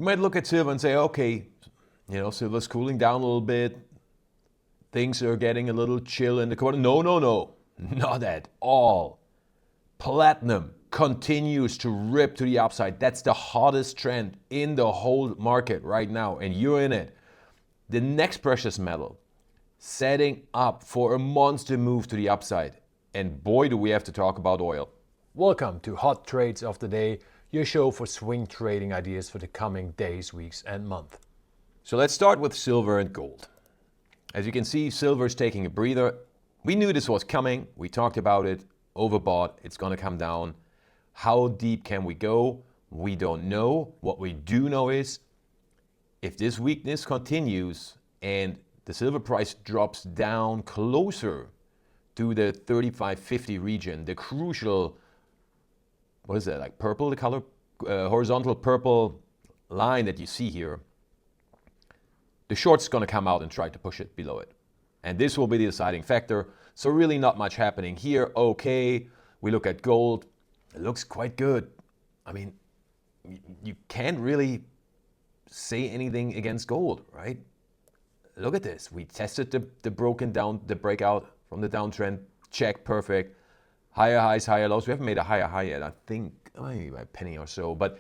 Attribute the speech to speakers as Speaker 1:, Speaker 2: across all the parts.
Speaker 1: You might look at silver and say, okay, silver's cooling down a little bit. Things are getting a little chill in the quarter. No, not at all. Platinum continues to rip to the upside. That's the hottest trend in the whole market right now, and you're in it. The next precious metal, setting up for a monster move to the upside. And boy, do we have to talk about oil.
Speaker 2: Welcome to Hot Trades of the Day, your show for swing trading ideas for the coming days, weeks, and month.
Speaker 1: So let's start with silver and gold. As you can see, silver is taking a breather. We knew this was coming. We talked about it. Overbought. It's going to come down. How deep can we go? We don't know. What we do know is if this weakness continues and the silver price drops down closer to the 35.50 region, the crucial, what is that, like purple, the color, horizontal purple line that you see here, the short's going to come out and try to push it below it. And this will be the deciding factor. So really not much happening here. Okay, we look at gold. It looks quite good. I mean, you can't really say anything against gold, right? Look at this. We tested the breakout from the downtrend. Check, perfect. Higher highs, higher lows. We haven't made a higher high yet. I think maybe by a penny or so. But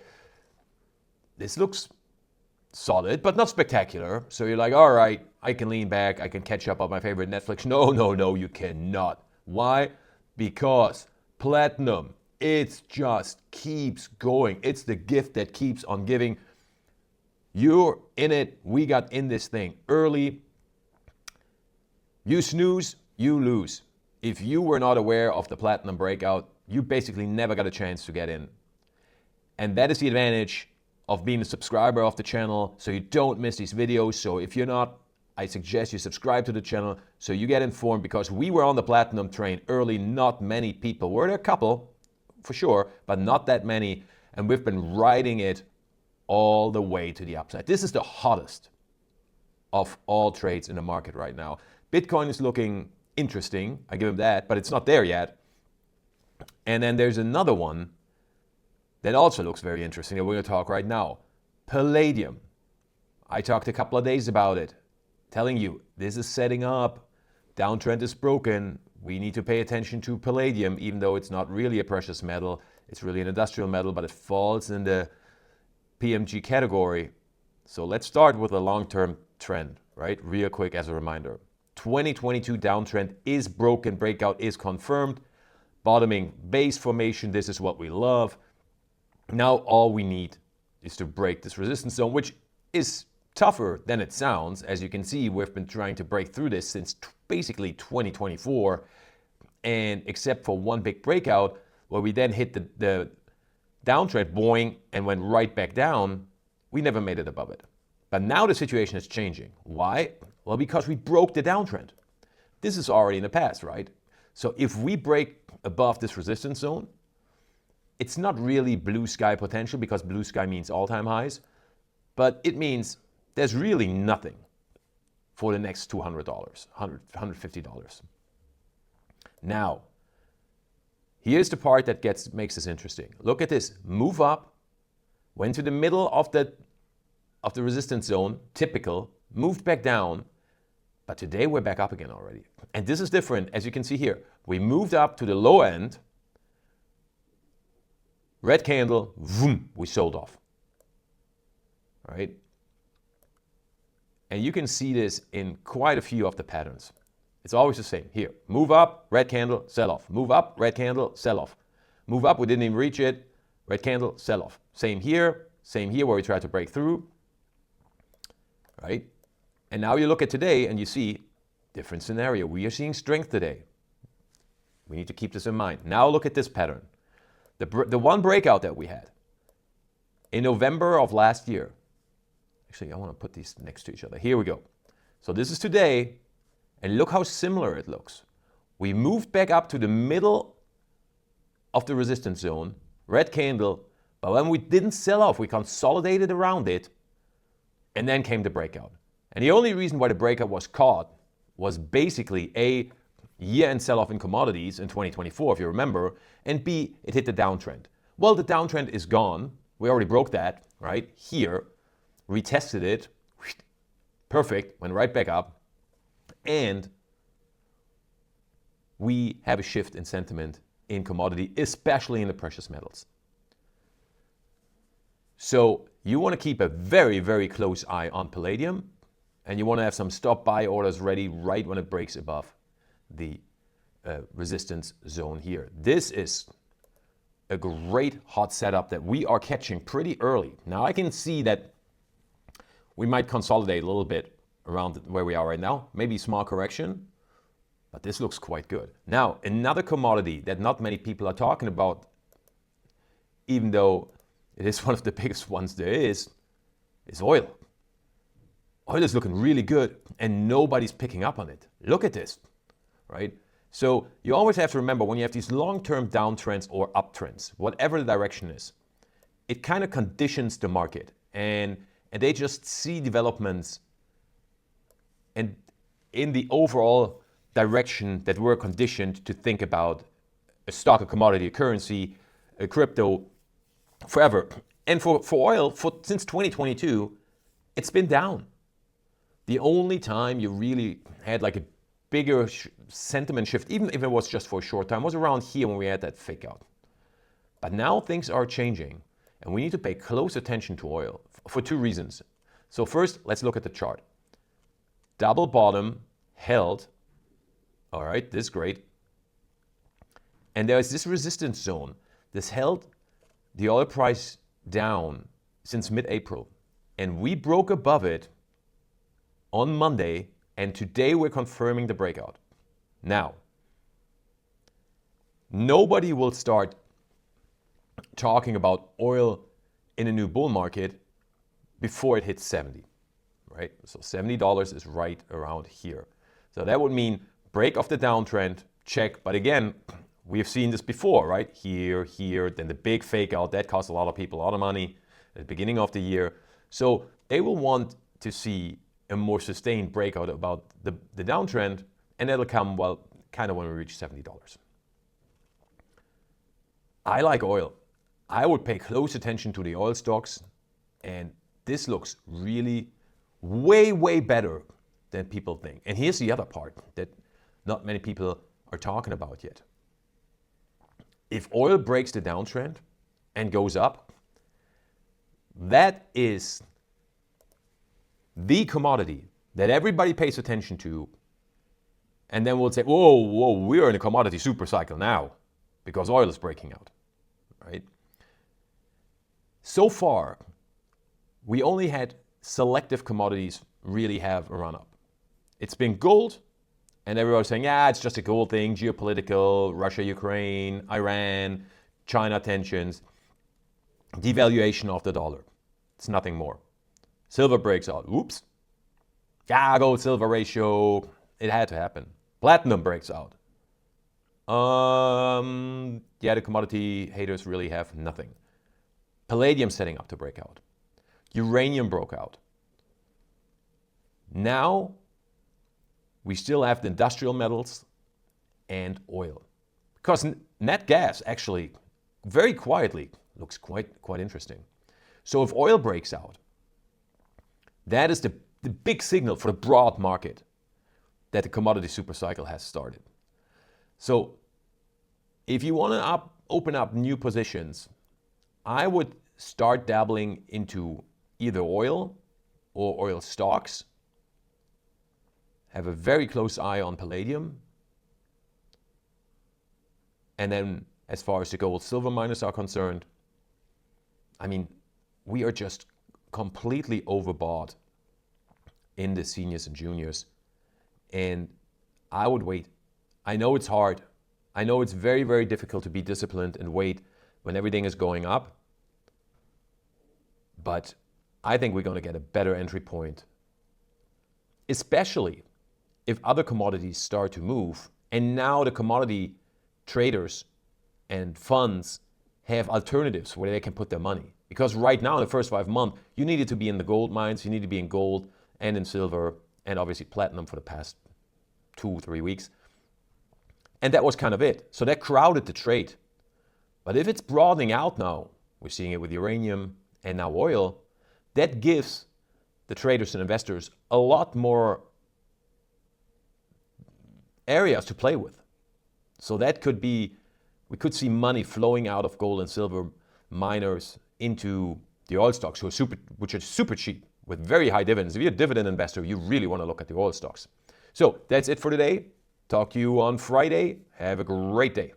Speaker 1: this looks solid, but not spectacular. So you're like, all right, I can lean back. I can catch up on my favorite Netflix. No, you cannot. Why? Because platinum, it just keeps going. It's the gift that keeps on giving. You're in it. We got in this thing early. You snooze, you lose. If you were not aware of the platinum breakout, you basically never got a chance to get in. And that is the advantage of being a subscriber of the channel, so you don't miss these videos. So if you're not, I suggest you subscribe to the channel so you get informed, because we were on the platinum train early. Not many people were. There a couple, for sure, but not that many. And we've been riding it all the way to the upside. This is the hottest of all trades in the market right now. Bitcoin is looking interesting, I give him that, but it's not there yet. And then there's another one that also looks very interesting that we're going to talk right now. Palladium. I talked a couple of days about it, telling you this is setting up. Downtrend is broken. We need to pay attention to palladium, even though it's not really a precious metal. It's really an industrial metal, but it falls in the PMG category. So let's start with a long-term trend, right? Real quick as a reminder. 2022 downtrend is broken. Breakout is confirmed. Bottoming base formation. This is what we love. Now all we need is to break this resistance zone, which is tougher than it sounds. As you can see, we've been trying to break through this since basically 2024. And except for one big breakout, where we then hit the downtrend, boing, and went right back down, we never made it above it. But now the situation is changing. Why? Well, because we broke the downtrend. This is already in the past, right? So if we break above this resistance zone, it's not really blue sky potential, because blue sky means all-time highs, but it means there's really nothing for the next $200, $150. Now, here's the part that makes this interesting. Look at this. Move up, went to the middle of the resistance zone, typical, moved back down, but today we're back up again already. And this is different, as you can see here. We moved up to the low end, red candle, boom, we sold off. All right? And you can see this in quite a few of the patterns. It's always the same. Here, move up, red candle, sell off. Move up, red candle, sell off. Move up, we didn't even reach it, red candle, sell off. Same here where we tried to break through. Right? And now you look at today and you see different scenario. We are seeing strength today. We need to keep this in mind. Now look at this pattern. The one breakout that we had in November of last year. Actually, I want to put these next to each other. Here we go. So this is today, and look how similar it looks. We moved back up to the middle of the resistance zone, red candle, but when we didn't sell off, we consolidated around it, and then came the breakout. And the only reason why the breakout was caught was basically A, year-end sell-off in commodities in 2024, if you remember, and B, it hit the downtrend. Well, the downtrend is gone. We already broke that, right, here. retested it, perfect, went right back up, and we have a shift in sentiment in commodity, especially in the precious metals. So you want to keep a very, very close eye on palladium, and you want to have some stop buy orders ready right when it breaks above the resistance zone here. This is a great hot setup that we are catching pretty early. Now I can see that we might consolidate a little bit around where we are right now, maybe small correction, but this looks quite good. Now, another commodity that not many people are talking about, even though it is one of the biggest ones there is oil. Oil is looking really good and nobody's picking up on it. Look at this, right? So you always have to remember when you have these long-term downtrends or uptrends, whatever the direction is, it kind of conditions the market and they just see developments and in the overall direction that we're conditioned to think about a stock, a commodity, a currency, a crypto forever. And for oil, since 2022, it's been down. The only time you really had like a bigger sentiment shift, even if it was just for a short time, was around here when we had that fake out. But now things are changing and we need to pay close attention to oil for two reasons. So first, let's look at the chart. Double bottom held. All right, this is great. And there's this resistance zone. This held the oil price down since mid-April. And we broke above it on Monday, and today we're confirming the breakout. Now, nobody will start talking about oil in a new bull market before it hits 70, right? So $70 is right around here. So that would mean break of the downtrend, check. But again, we've seen this before, right? Here, then the big fake out, that cost a lot of people a lot of money at the beginning of the year. So they will want to see a more sustained breakout about the downtrend, and that'll come, well, kind of when we reach $70. I like oil. I would pay close attention to the oil stocks, and this looks really way, way better than people think. And here's the other part that not many people are talking about yet. If oil breaks the downtrend and goes up, that is the commodity that everybody pays attention to, and then we'll say, whoa, we're in a commodity supercycle now because oil is breaking out, right? So far, we only had selective commodities really have a run up. It's been gold, and everyone's saying, yeah, it's just a gold thing, geopolitical, Russia, Ukraine, Iran, China tensions, devaluation of the dollar. It's nothing more. Silver breaks out. Oops. Yeah, gold silver ratio. It had to happen. Platinum breaks out. Yeah, the commodity haters really have nothing. Palladium setting up to break out. Uranium broke out. Now, we still have the industrial metals and oil. Because nat gas actually, very quietly, looks quite interesting. So if oil breaks out, that is the big signal for the broad market that the commodity supercycle has started. So if you want to open up new positions, I would start dabbling into either oil or oil stocks. Have a very close eye on palladium. And then as far as the gold silver miners are concerned, I mean, we are just completely overbought in the seniors and juniors. And I would wait. I know it's hard. I know it's very, very difficult to be disciplined and wait when everything is going up. But I think we're going to get a better entry point, especially if other commodities start to move. And now the commodity traders and funds have alternatives where they can put their money. Because right now, in the first 5 months, you needed to be in the gold mines, you need to be in gold and in silver, and obviously platinum for the past 2-3 weeks. And that was kind of it. So that crowded the trade. But if it's broadening out now, we're seeing it with uranium and now oil, that gives the traders and investors a lot more areas to play with. So that could be, we could see money flowing out of gold and silver miners into the oil stocks, which are super cheap with very high dividends. If you're a dividend investor, you really want to look at the oil stocks. So that's it for today. Talk to you on Friday. Have a great day.